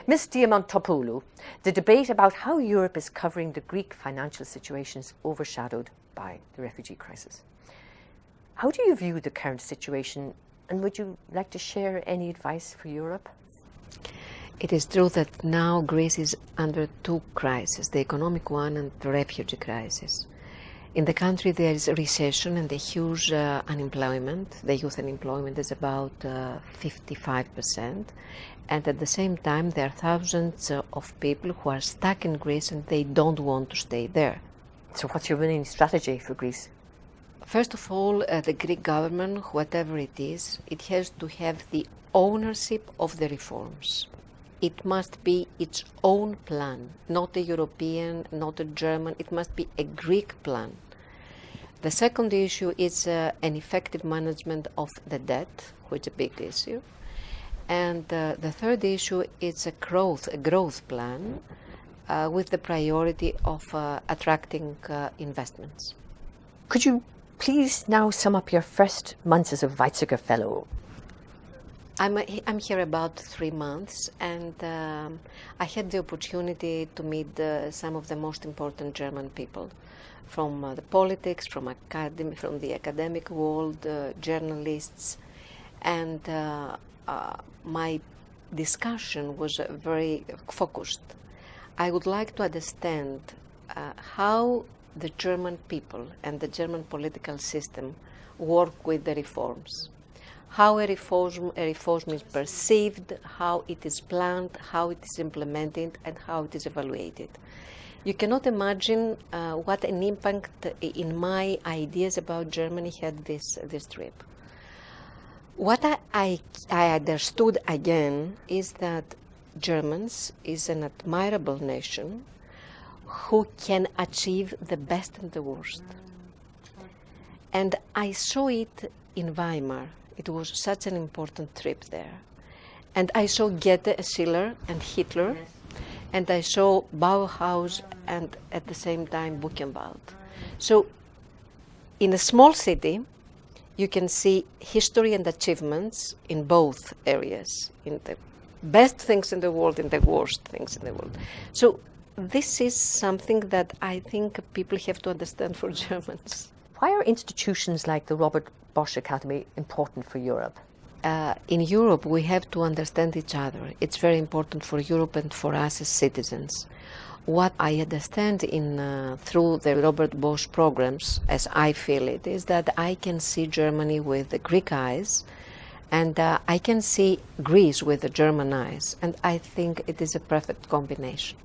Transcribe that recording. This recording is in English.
Ms. Diamantopoulou, the debate about how Europe is covering the Greek financial situation is overshadowed by the refugee crisis. How do you view the current situation, and would you like to share any advice for Europe? It is true that now Greece is under two crises, the economic one and the refugee crisis. In the country there is a recession and a huge unemployment. The youth unemployment is about 55%. And at the same time there are thousands of people who are stuck in Greece and they don't want to stay there. So what's your winning strategy for Greece? First of all, the Greek government, whatever it is, it has to have the ownership of the reforms. It must be its own plan, not a European, not a German. It must be a Greek plan. The second issue is an effective management of the debt, which is a big issue. And the third issue is a growth plan with the priority of attracting investments. Could you please now sum up your first months as a Weizsäcker Fellow? I'm here about 3 months, and I had the opportunity to meet some of the most important German people from the politics, from the academic world, journalists, and my discussion was very focused. I would like to understand how the German people and the German political system work with the reforms. How a reform is perceived, how it is planned, how it is implemented, and how it is evaluated. You cannot imagine what an impact in my ideas about Germany had this trip. What I understood again is that Germans is an admirable nation who can achieve the best and the worst. And I saw it in Weimar. It was such an important trip there. And I saw Goethe, Schiller, and Hitler, yes. And I saw Bauhaus and at the same time Buchenwald. So in a small city, you can see history and achievements in both areas, in the best things in the world and the worst things in the world. So this is something that I think people have to understand for Germans. Why are institutions like the Robert Bosch Academy important for Europe? In Europe, we have to understand each other. It's very important for Europe and for us as citizens. What I understand through the Robert Bosch programs, as I feel it, is that I can see Germany with the Greek eyes, and I can see Greece with the German eyes, and I think it is a perfect combination.